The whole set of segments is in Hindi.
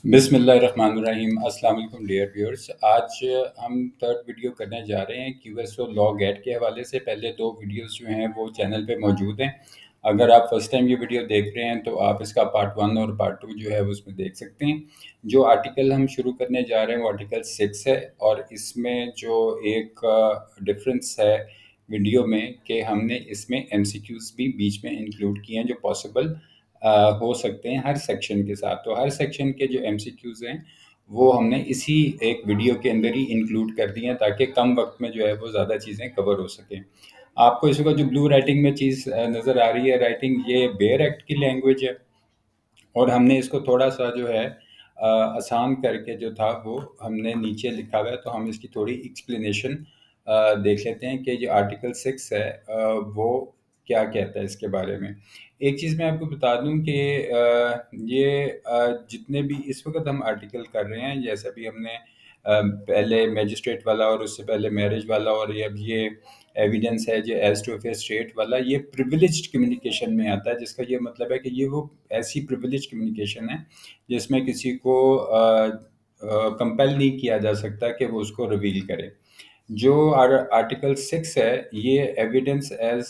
बिस्मिल्लाहिर्रहमानिर्रहीम। अस्सलाम वालेकुम डियर व्यूअर्स। आज हम थर्ड वीडियो करने जा रहे हैं क्यूएसओ लॉ गेट के हवाले से। पहले दो वीडियोस जो हैं वो चैनल पे मौजूद हैं। अगर आप फर्स्ट टाइम ये वीडियो देख रहे हैं तो आप इसका पार्ट वन और पार्ट टू जो है वो उसमें देख सकते हैं। जो आर्टिकल हम शुरू करने जा रहे हैं वो आर्टिकल 6 है, और इसमें जो एक डिफरेंस है वीडियो में कि हमने इसमें एमसीक्यूज़ भी बीच में इंक्लूड किए हैं जो पॉसिबल हो सकते हैं हर सेक्शन के साथ। तो हर सेक्शन के जो एमसीक्यूज़ हैं वो हमने इसी एक वीडियो के अंदर ही इंक्लूड कर दिए हैं ताकि कम वक्त में जो है वो ज़्यादा चीज़ें कवर हो सकें। आपको इस वक्त जो ब्लू राइटिंग में चीज़ नज़र आ रही है राइटिंग, ये बेयर एक्ट की लैंग्वेज है, और हमने इसको थोड़ा-सा जो है आसान करके जो था वो हमने नीचे लिखा हुआ है। तो हम इसकी थोड़ी एक्सप्लेनेशन देख लेते हैं कि जो आर्टिकल 6 है वो क्या कहता है इसके बारे में। एक चीज़ मैं आपको बता दूँ कि ये जितने भी इस वक़्त हम आर्टिकल कर रहे हैं, जैसे अभी हमने पहले मैजिस्ट्रेट वाला और उससे पहले मैरिज वाला, और ये अब ये एविडेंस है जो एज़ टू अ स्टेट वाला, ये प्रिविलेज्ड कम्युनिकेशन में आता है, जिसका ये मतलब है कि ये वो ऐसी प्रिविलेज्ड कम्युनिकेशन है जिसमें किसी को कंपेल नहीं किया जा सकता कि वो उसको रिवील करे। जो आर्टिकल 6 है ये evidence as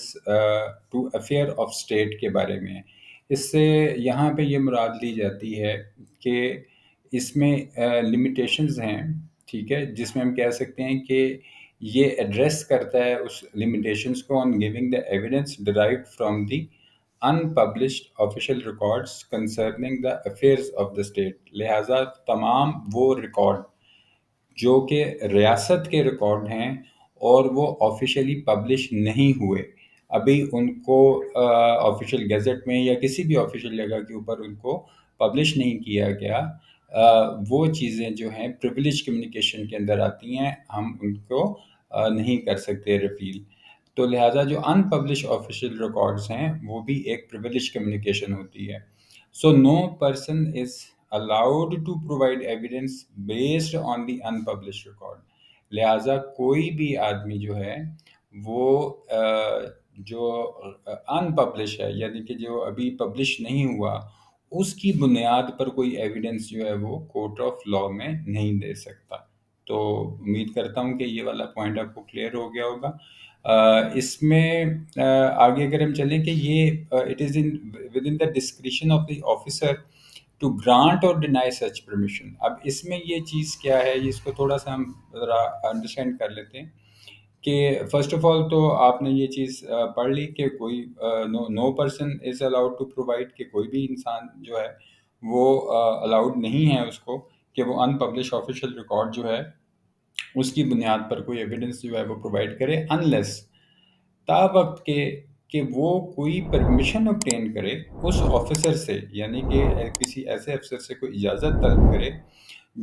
to affair of state के बारे में है। इससे यहाँ पे ये मुराद ली जाती है कि इसमें लिमिटेशंस हैं, ठीक है, जिसमें हम कह सकते हैं कि ये एड्रेस करता है उस लिमिटेशंस को on giving the evidence derived from the unpublished official records concerning the affairs of the state. लिहाजा तमाम वो रिकॉर्ड जो कि रियासत के रिकॉर्ड हैं और वो ऑफिशियली पब्लिश नहीं हुए, अभी उनको ऑफिशियल गैजेट में या किसी भी ऑफिशियल जगह के ऊपर उनको पब्लिश नहीं किया गया, वो चीज़ें जो हैं प्रिविलेज कम्युनिकेशन के अंदर आती हैं, हम उनको नहीं कर सकते रिवील। तो लिहाजा जो अनपब्लिश ऑफिशियल रिकॉर्ड्स हैं वो भी एक प्रिविलेज कम्युनिकेशन होती है। So no person is allowed to provide evidence based on the unpublished record. लिहाजा कोई भी आदमी जो है वो जो अनपब्लिश है, यानी कि जो अभी पब्लिश नहीं हुआ, उसकी बुनियाद पर कोई एविडेंस जो है वो कोर्ट ऑफ लॉ में नहीं दे सकता। तो उम्मीद करता हूँ कि ये वाला पॉइंट आपको क्लियर हो गया होगा। इसमें आगे अगर हम चलें कि ये it is in within the discretion of the officer to grant और डिनाई सच परमिशन। अब इसमें ये चीज़ क्या है, इसको थोड़ा सा हम ज़रा अंडरस्टैंड कर लेते हैं कि फ़र्स्ट ऑफ ऑल तो आपने ये चीज़ पढ़ ली कि कोई no person is allowed to provide, कि कोई भी इंसान जो है वो अलाउड नहीं है उसको कि वो अनपब्लिश ऑफिशियल रिकॉर्ड जो है उसकी बुनियाद पर कोई एविडेंस जो है वो प्रोवाइड करे, अनलेस तावक्त कि वो कोई परमिशन ऑब्टेन करे उस ऑफिसर से, यानी कि किसी ऐसे अफसर से कोई इजाज़त तलब करे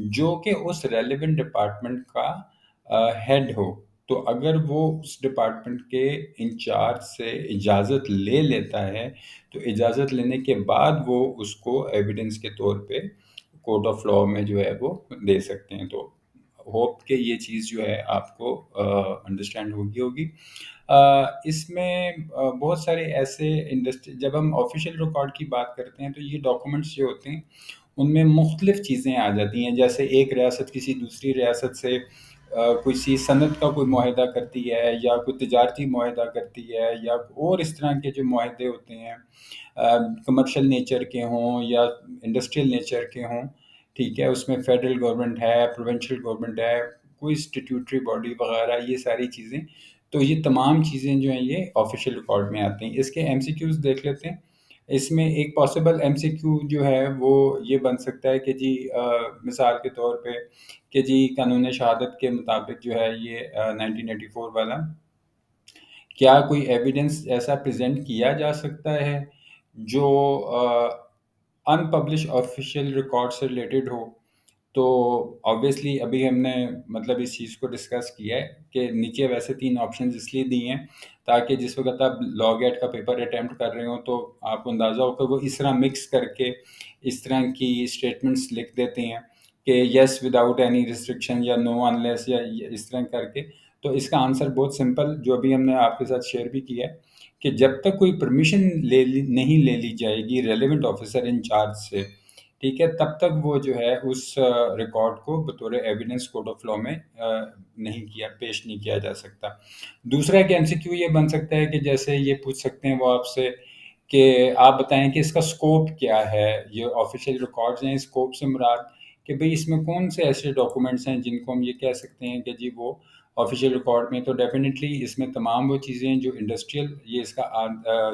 जो कि उस रेलिवेंट डिपार्टमेंट का हेड हो। तो अगर वो उस डिपार्टमेंट के इंचार्ज से इजाज़त ले लेता है, तो इजाज़त लेने के बाद वो उसको एविडेंस के तौर पे कोर्ट ऑफ लॉ में जो है वो दे सकते हैं। तो होप कि ये चीज़ जो है आपको अंडरस्टैंड होगी होगी। इसमें बहुत सारे ऐसे इंडस्ट्री, जब हम ऑफिशियल रिकॉर्ड की बात करते हैं तो ये डॉक्यूमेंट्स जो होते हैं उनमें मुख्तलिफ चीज़ें आ जाती हैं। जैसे एक रियासत किसी दूसरी रियासत से किसी सनत का कोई मुआहदा करती है, या कोई तिजारती मुआहदा करती है, या और इस तरह के जो मुआहदे होते हैं कमर्शियल नेचर के हों या इंडस्ट्रियल नेचर के हों, ठीक है, उसमें फेडरल गवर्नमेंट है, प्रोविंशियल गवर्नमेंट है, कोई स्टैट्यूटरी बॉडी वगैरह, ये सारी चीज़ें, तो ये तमाम चीज़ें जो हैं ये ऑफिशियल रिकॉर्ड में आती हैं। इसके एमसीक्यूज़ देख लेते हैं। इसमें एक पॉसिबल एमसीक्यू जो है वो ये बन सकता है कि जी मिसाल के तौर पे कि जी कानून शहादत के मुताबिक जो है ये 1984 वाला, क्या कोई एविडेंस ऐसा प्रेज़ेंट किया जा सकता है जो अनपब्लिश ऑफिशियल रिकॉर्ड से रिलेटेड हो? तो ऑब्वियसली अभी हमने मतलब इस चीज़ को डिस्कस किया है कि नीचे वैसे 3 ऑप्शंस इसलिए दिए हैं ताकि जिस वक़्त आप लॉ गेट का पेपर अटेम्प्ट कर रहे हो तो आपको अंदाज़ा हो कि वो इस तरह मिक्स करके इस तरह की स्टेटमेंट्स लिख देते हैं कि येस विदाउट एनी रिस्ट्रिक्शन या नो अनलेस या इस तरह करके। तो इसका आंसर बहुत सिंपल जो अभी हमने आपके साथ शेयर भी किया है कि जब तक कोई परमिशन नहीं ले ली जाएगी रेलेवेंट ऑफिसर इंचार्ज से, ठीक है, तब तक वो जो है उस रिकॉर्ड को बतौर एविडेंस कोर्ट ऑफ लॉ में नहीं किया पेश नहीं किया जा सकता। दूसरा एक एमसीक्यू ये बन सकता है कि जैसे ये पूछ सकते हैं वो आपसे कि आप बताएं कि इसका स्कोप क्या है। ये ऑफिशियल रिकॉर्ड्स हैं, स्कोप से मुराद कि भाई इसमें कौन से ऐसे डॉक्यूमेंट्स हैं जिनको हम ये कह सकते हैं कि जी वो ऑफिशियल रिकॉर्ड में। तो डेफिनेटली इसमें तमाम वो चीज़ें जो इंडस्ट्रियल, ये इसका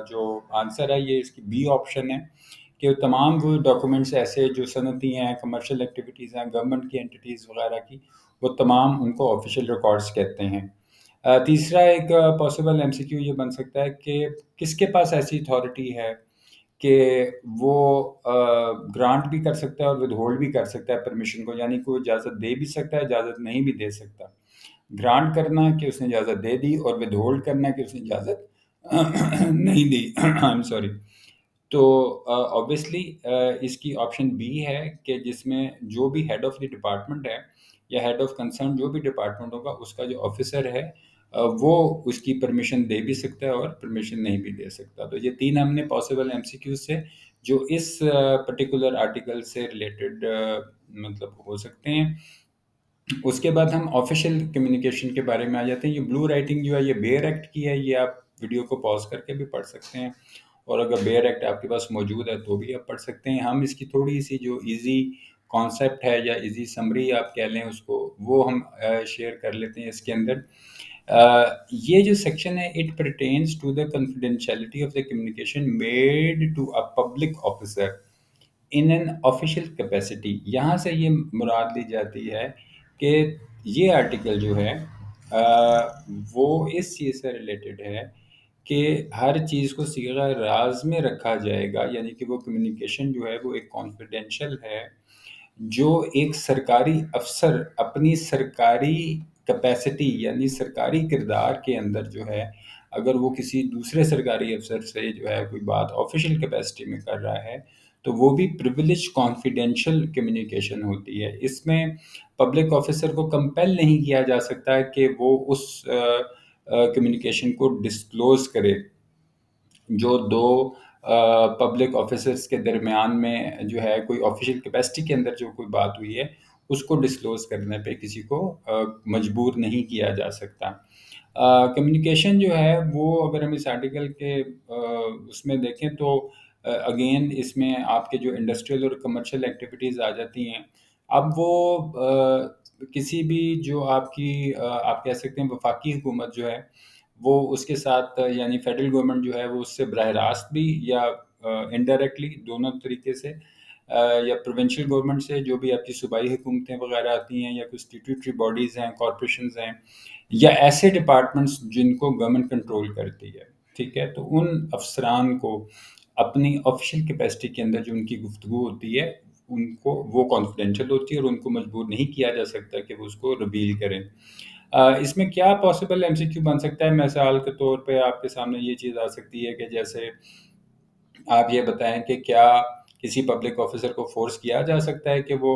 जो आंसर है ये इसकी बी ऑप्शन है कि तमाम वो डॉक्यूमेंट्स ऐसे जो सनती हैं, कमर्शियल एक्टिविटीज़ हैं, गवर्नमेंट की एंटिटीज़ वगैरह की, वो तमाम उनको ऑफिशियल रिकॉर्ड्स कहते हैं। तीसरा एक पॉसिबल एमसीक्यू ये बन सकता है कि किसके पास ऐसी अथॉरिटी है कि वो ग्रांट भी कर सकता है और विदहोल्ड भी कर सकता है परमिशन को, यानी कोई इजाज़त दे भी सकता है, इजाज़त नहीं भी दे सकता। ग्रांट करना कि उसने इजाज़त दे दी और विदहोल्ड करना कि उसने इजाज़त नहीं दी। I am sorry. तो ऑब्वियसली इसकी ऑप्शन बी है कि जिसमें जो भी हेड ऑफ़ द डिपार्टमेंट है या हेड ऑफ़ कंसर्न जो भी डिपार्टमेंट होगा उसका जो ऑफिसर है वो उसकी परमिशन दे भी सकता है और परमिशन नहीं भी दे सकता। तो ये 3 हमने पॉसिबल एमसीक्यूज़ थे जो इस पर्टिकुलर आर्टिकल से रिलेटेड मतलब हो सकते हैं। उसके बाद हम ऑफिशियल कम्युनिकेशन के बारे में आ जाते हैं। ये ब्लू राइटिंग जो है ये बेयर एक्ट की है, ये आप वीडियो को पॉज़ करके भी पढ़ सकते हैं और अगर बेयर एक्ट आपके पास मौजूद है तो भी आप पढ़ सकते हैं। हम इसकी थोड़ी-सी जो ईज़ी कॉन्सेप्ट है या ईज़ी समरी आप कह लें उसको, वो हम शेयर कर लेते हैं इसके अंदर। ये जो सेक्शन है, it pertains to the confidentiality of the communication made to a public officer in an official capacity. यहाँ से ये मुराद ली जाती है कि ये आर्टिकल जो है वो इस चीज़ से रिलेटेड है कि हर चीज़ को सीगा राज में रखा जाएगा, यानी कि वो कम्युनिकेशन जो है वो एक कॉन्फिडेंशियल है जो एक सरकारी अफसर अपनी सरकारी कैपेसिटी यानी सरकारी किरदार के अंदर जो है, अगर वो किसी दूसरे सरकारी अफसर से जो है कोई बात ऑफिशियल कैपेसिटी में कर रहा है तो वो भी प्रिविलेज कॉन्फिडेंशियल कम्युनिकेशन होती है। इसमें पब्लिक ऑफिसर को कंपेल नहीं किया जा सकता कि वो उस कम्युनिकेशन को डिस्क्लोज करे जो दो पब्लिक ऑफिसर्स के दरमियान में जो है कोई ऑफिशियल कैपेसिटी के अंदर जो कोई बात हुई है उसको डिस्क्लोज करने पे किसी को मजबूर नहीं किया जा सकता। कम्युनिकेशन जो है वो अगर हम इस आर्टिकल के उसमें देखें तो अगेन इसमें आपके जो इंडस्ट्रियल और कमर्शियल एक्टिविटीज़ आ जाती हैं। अब वो किसी भी जो आपकी आप कह सकते हैं वफाकी हुकूमत जो है वो उसके साथ यानी फेडरल गवर्नमेंट जो है वो उससे बरह रास्त भी या इनडायरेक्टली दोनों तरीके से या प्रोविंशियल गवर्नमेंट से जो भी आपकी सूबाई हुकूमतें वगैरह आती हैं या कुछ स्टैट्यूटरी बॉडीज़ हैं, कॉरपोरेशंस हैं या ऐसे डिपार्टमेंट्स जिनको गवर्नमेंट कंट्रोल करती है, ठीक है? तो उन अफसरान को अपनी ऑफिशियल कैपेसिटी के अंदर जो उनकी गुफ्तगू होती है, उनको वो कॉन्फिडेंशियल होती है और उनको मजबूर नहीं किया जा सकता कि वो उसको रिवील करें। इसमें क्या पॉसिबल एमसीक्यू बन सकता है? मिसाल के तौर पे आपके सामने ये चीज़ आ सकती है कि जैसे आप ये बताएँ कि क्या किसी पब्लिक ऑफ़िसर को फ़ोर्स किया जा सकता है कि वो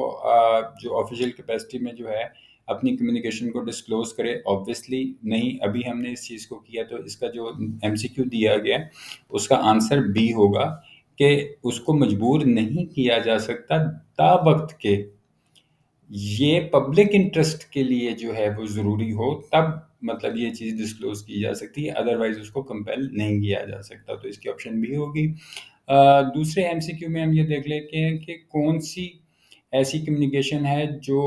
जो ऑफ़िशियल कैपेसिटी में जो है, अपनी कम्युनिकेशन को डिस्क्लोज़ करे? ऑब्वियसली नहीं, अभी हमने इस चीज़ को किया तो इसका जो एमसीक्यू दिया गया है, उसका आंसर बी होगा कि उसको मजबूर नहीं किया जा सकता तावक़्त के ये पब्लिक इंटरेस्ट के लिए जो है वो ज़रूरी हो, तब मतलब ये चीज़ डिस्क्लोज़ की जा सकती है, अदरवाइज़ उसको कंपेल नहीं किया जा सकता। तो इसकी ऑप्शन बी होगी। दूसरे एमसीक्यू में हम ये देख लेते हैं कि कौन-सी ऐसी कम्युनिकेशन है जो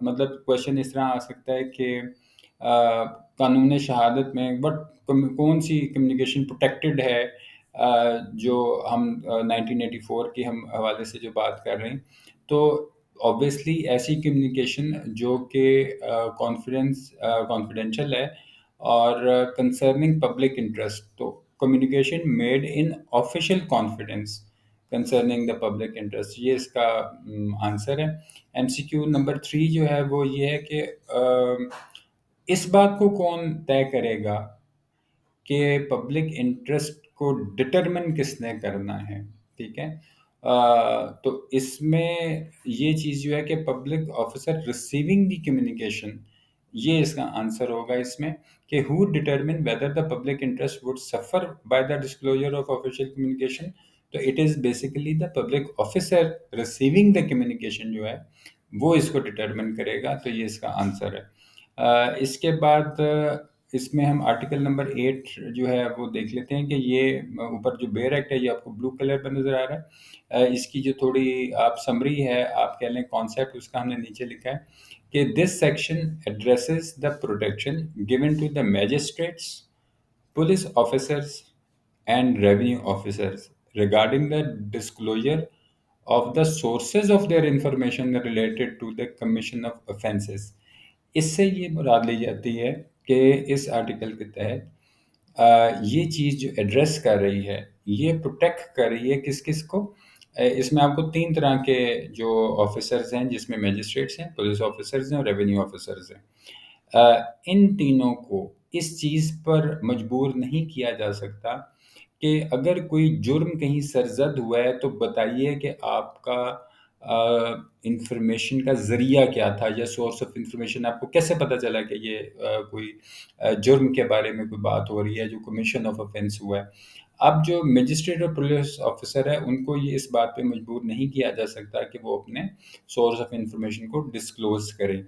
मतलब क्वेश्चन इस तरह आ सकता है कि कानून शहादत में बट कौन-सी कम्युनिकेशन प्रोटेक्टेड है जो हम 1984 के हम हवाले से जो बात कर रहे हैं। तो ऑब्वियसली ऐसी कम्युनिकेशन जो कि कॉन्फिडेंशियल है और कंसर्निंग पब्लिक इंटरेस्ट, तो communication made in official confidence concerning the public interest, ये इसका आंसर है। एमसीक्यू नंबर 3 जो है वो ये है कि इस बात को कौन तय करेगा कि पब्लिक इंटरेस्ट को डिटरमिन किसने करना है, ठीक है? तो इसमें ये चीज़ जो है कि public officer receiving the communication, ये इसका आंसर होगा इसमें कि who determine whether the public interest would suffer by the disclosure of official communication. तो it is basically the public officer receiving the communication जो है वो इसको डिटरमिन करेगा। तो ये इसका आंसर है। इसके बाद इसमें हम आर्टिकल नंबर 8 जो है वो देख लेते हैं कि ये ऊपर जो बेयर एक्ट है ये आपको ब्लू कलर पर नज़र आ रहा है। इसकी जो थोड़ी आप समरी है, आप कह लें कॉन्सेप्ट, उसका हमने नीचे लिखा है कि this section addresses the protection given to the magistrates, police officers and revenue officers regarding the disclosure of the sources of their information related to the commission of offences। इससे ये मुराद ली जाती है कि इस आर्टिकल के तहत ये चीज़ जो एड्रेस कर रही है, ये प्रोटेक्ट कर रही है किस किस को। इसमें आपको तीन तरह के जो ऑफिसर्स हैं, जिसमें मजिस्ट्रेट्स हैं, पुलिस ऑफिसर्स हैं और रेवेन्यू ऑफिसर्स हैं। इन तीनों को इस चीज़ पर मजबूर नहीं किया जा सकता कि अगर कोई जुर्म कहीं सरजद हुआ है तो बताइए कि आपका इंफॉर्मेशन का ज़रिया क्या था, या सोर्स ऑफ इंफॉर्मेशन आपको कैसे पता चला कि ये कोई जुर्म के बारे में कोई बात हो रही है जो कमीशन ऑफ ऑफेंस हुआ है। अब जो मजिस्ट्रेट और पुलिस ऑफिसर है उनको ये इस बात पे मजबूर नहीं किया जा सकता कि वो अपने सोर्स ऑफ इंफॉर्मेशन को डिस्क्लोज करें।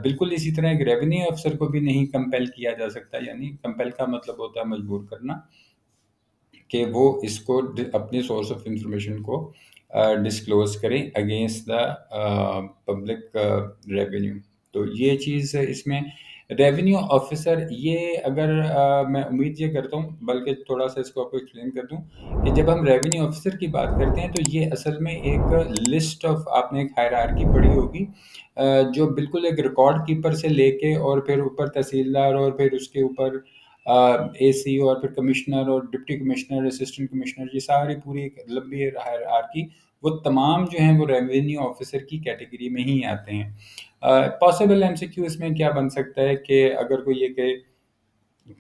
बिल्कुल इसी तरह एक रेवेन्यू अफसर को भी नहीं कंपेल किया जा सकता, यानी कंपेल का मतलब होता है मजबूर करना, कि वो इसको अपने सोर्स ऑफ इंफॉर्मेशन को डिस्क्लोज करें अगेंस्ट द पब्लिक रेवेन्यू। तो ये चीज़ इसमें रेवेन्यू ऑफिसर, ये अगर मैं उम्मीद ये करता हूँ, बल्कि थोड़ा सा इसको आपको एक्सप्लेन कर दूँ कि जब हम रेवेन्यू ऑफिसर की बात करते हैं तो ये असल में एक लिस्ट ऑफ, आपने एक हायरार्की पढ़ी होगी, जो बिल्कुल एक रिकॉर्ड कीपर से लेके और फिर ऊपर तहसीलदार और फिर उसके ऊपर एसी और फिर कमिश्नर और डिप्टी कमिश्नर, असिस्टेंट कमिश्नर, ये सारी पूरी एक लंबी हायरार्की, वो तमाम जो हैं वो रेवेन्यू ऑफिसर की कैटेगरी में ही आते हैं। पॉसिबल एमसीक्यू इसमें क्या बन सकता है कि अगर कोई ये कहे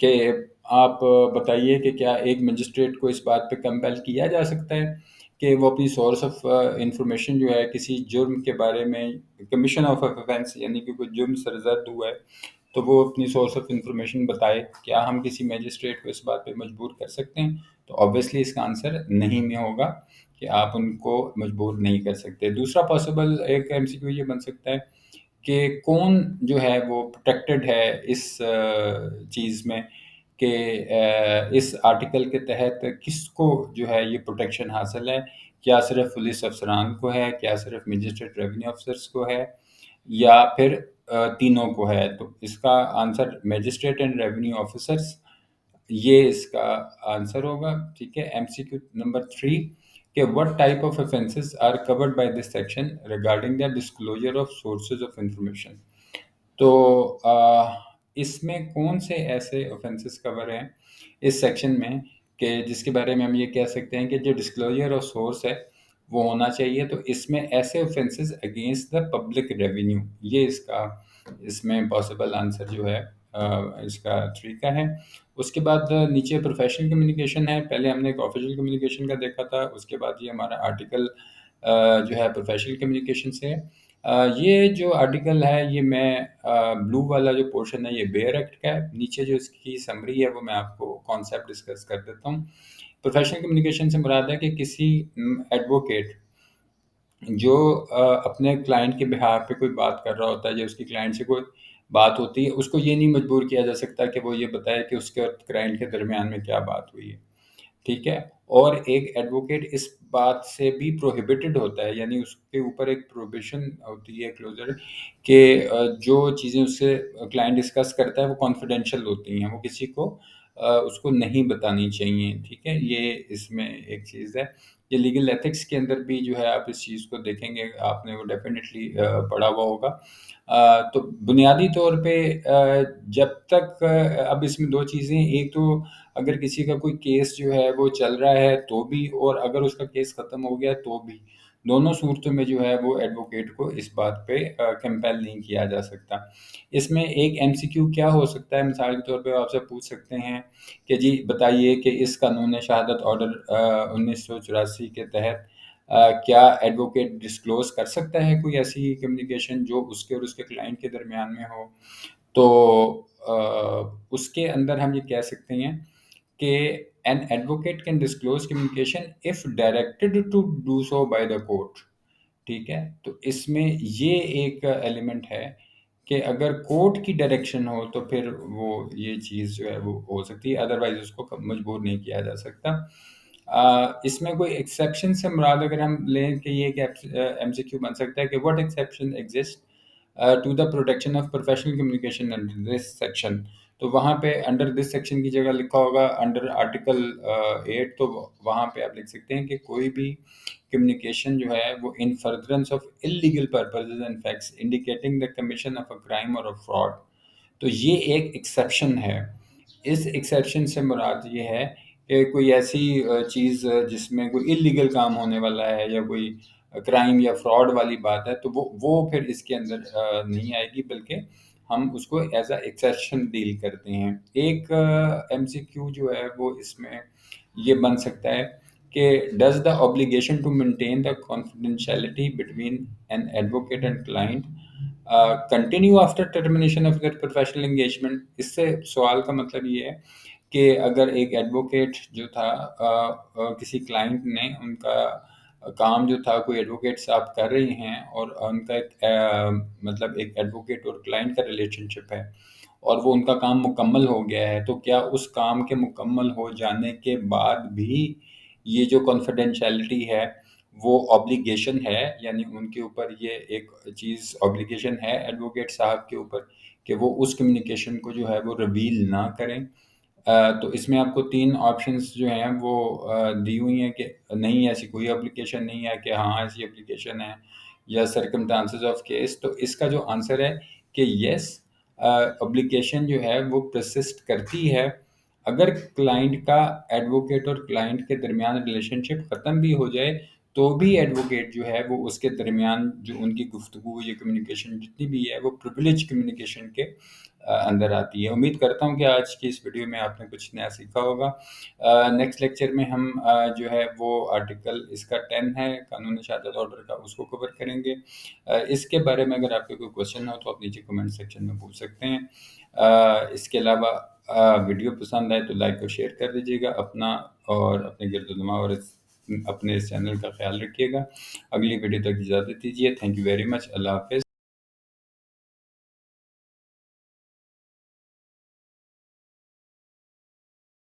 कि आप बताइए कि क्या एक मजिस्ट्रेट को इस बात पे कंपेल किया जा सकता है कि वो अपनी सोर्स ऑफ इंफॉर्मेशन जो है किसी जुर्म के बारे में, कमीशन ऑफ ऑफेंस यानी कि कोई जुर्म सरजद हुआ है, तो वो अपनी सोर्स ऑफ इंफॉर्मेशन बताए। क्या हम किसी मैजिस्ट्रेट को इस बात पे मजबूर कर सकते हैं? तो ऑब्वियसली इसका आंसर नहीं में होगा कि आप उनको मजबूर नहीं कर सकते। दूसरा पॉसिबल एक एमसीक्यू ये बन सकता है कि कौन जो है वो प्रोटेक्टेड है इस चीज़ में, कि इस आर्टिकल के तहत किसको जो है ये प्रोटेक्शन हासिल है? क्या सिर्फ़ पुलिस अफ़सरान को है? क्या सिर्फ़ मजिस्ट्रेट रेवेन्यू अफ़सर्स को है? या फिर तीनों को है? तो इसका answer magistrate and revenue officers, ये इसका आंसर होगा। ठीक है। एमसीक्यू नंबर 3 कि what type of offences are covered by this section regarding the disclosure of sources of information. तो इसमें कौन से ऐसे ऑफेंसेस कवर हैं इस सेक्शन में कि जिसके बारे में हम ये कह सकते हैं कि जो डिस्क्लोजर ऑफ सोर्स है वो होना चाहिए। तो इसमें ऐसे offences against the public revenue, ये इसका इसमें पॉसिबल आंसर जो है इसका तरीका है। उसके बाद नीचे प्रोफेशनल कम्युनिकेशन है। पहले हमने एक ऑफिशियल कम्युनिकेशन का देखा था, उसके बाद ये हमारा आर्टिकल जो है प्रोफेशनल कम्युनिकेशन से है। ये जो आर्टिकल है ये मैं ब्लू वाला जो पोर्शन है ये बेयर एक्ट का है। नीचे जो इसकी समरी है वो मैं आपको कॉन्सेप्ट डिस्कस कर देता हूँ। प्रोफेशनल कम्युनिकेशन से मुराद है कि किसी एडवोकेट जो अपने क्लाइंट के बिहाफ पे कोई बात कर रहा होता है, या उसकी क्लाइंट से कोई बात होती है, उसको ये नहीं मजबूर किया जा सकता कि वो ये बताए कि उसके और क्लाइंट के दरमियान में क्या बात हुई है। ठीक है। और एक एडवोकेट इस बात से भी प्रोहिबिटेड होता है, यानी उसके ऊपर एक प्रोहिबिशन होती है, क्लोजर, कि जो चीज़ें उससे क्लाइंट डिस्कस करता है वो कॉन्फिडेंशियल होती हैं, वो किसी को उसको नहीं बतानी चाहिए। ठीक है। ये इसमें एक चीज़ है। ये लीगल एथिक्स के अंदर भी जो है आप इस चीज़ को देखेंगे, आपने वो डेफिनेटली पढ़ा हुआ होगा। तो बुनियादी तौर पे जब तक अब इसमें 2 चीज़ें, एक तो अगर किसी का कोई केस जो है वो चल रहा है तो भी, और अगर उसका केस ख़त्म हो गया तो भी, दोनों सूरतों में जो है वो एडवोकेट को इस बात पे कंपेल नहीं किया जा सकता। इसमें एक एमसीक्यू क्या हो सकता है, मिसाल के तौर पे आपसे पूछ सकते हैं कि जी बताइए कि इस कानून शहादत ऑर्डर 1984 के तहत क्या एडवोकेट डिस्क्लोज़ कर सकता है कोई ऐसी कम्युनिकेशन जो उसके और उसके क्लाइंट के दरमियान में हो? तो उसके अंदर हम ये कह सकते हैं कि an advocate can disclose communication if directed to do so by the court. ठीक है, तो इसमें ये एक एलिमेंट है कि अगर कोर्ट की डायरेक्शन हो तो फिर वो ये चीज़ जो है वो हो सकती है, अदरवाइज उसको मजबूर नहीं किया जा सकता। इसमें कोई एक्सेप्शन से मुराद अगर हम लें कि ये एक एमसीक्यू बन सकता है कि what exception exist to the protection of professional communication under this section. तो वहाँ पे अंडर दिस सेक्शन की जगह लिखा होगा अंडर आर्टिकल 8, तो वहाँ पे आप लिख सकते हैं कि कोई भी कम्युनिकेशन जो है वो इन furtherance of illegal purposes and facts indicating the commission of a crime और अ फ्रॉड। तो ये एक एक्सेप्शन है। इस एक्सेप्शन से मुराद ये है कि कोई ऐसी चीज़ जिसमें कोई इलीगल काम होने वाला है या कोई क्राइम या फ्रॉड वाली बात है, तो वो फिर इसके अंदर नहीं आएगी, बल्कि हम उसको एज अ एक्सेप्शन डील करते हैं। एक एमसीक्यू जो है वो इसमें ये बन सकता है कि does the obligation to maintain the confidentiality between an advocate and client continue after termination of their professional engagement. इससे सवाल का मतलब ये है कि अगर एक एडवोकेट जो था, किसी क्लाइंट ने उनका काम जो था, कोई एडवोकेट साहब कर रही हैं और उनका एक मतलब एक एडवोकेट और क्लाइंट का रिलेशनशिप है और वो उनका काम मुकम्मल हो गया है, तो क्या उस काम के मुकम्मल हो जाने के बाद भी ये जो कॉन्फिडेंशियलिटी है वो ऑब्लिगेशन है, यानी उनके ऊपर ये एक चीज़ ऑब्लिगेशन है एडवोकेट साहब के ऊपर कि वो उस कम्युनिकेशन को जो है वो रिवील ना करें। तो इसमें आपको 3 ऑप्शंस जो हैं वो दी हुई हैं कि नहीं, ऐसी कोई एप्लीकेशन नहीं है, कि हाँ, ऐसी एप्लीकेशन है, या सर्कमस्टांसेस ऑफ केस। तो इसका जो आंसर है कि येस, एप्लीकेशन जो है वो परसिस्ट करती है। अगर क्लाइंट का एडवोकेट और क्लाइंट के दरमियान रिलेशनशिप ख़त्म भी हो जाए, तो भी एडवोकेट जो है वो उसके दरमियान जो उनकी गुफ्तगू या कम्युनिकेशन जितनी भी है वो प्रिविलेज कम्युनिकेशन के अंदर आती है। उम्मीद करता हूँ कि आज की इस वीडियो में आपने कुछ नया सीखा होगा। नेक्स्ट लेक्चर में हम जो है वो आर्टिकल इसका 10 है कानूनी शहादत ऑर्डर का, उसको कवर करेंगे। इसके बारे में अगर आपके कोई क्वेश्चन हो तो आप नीचे कमेंट सेक्शन में पूछ सकते हैं। इसके अलावा वीडियो पसंद आए तो लाइक और शेयर कर दीजिएगा। अपना और अपने गिरदोजमा और अपने इस चैनल का ख्याल रखिएगा। अगली वीडियो तक इजाज़त दीजिए। Thank you very much. अल्लाह हाफ़िज़।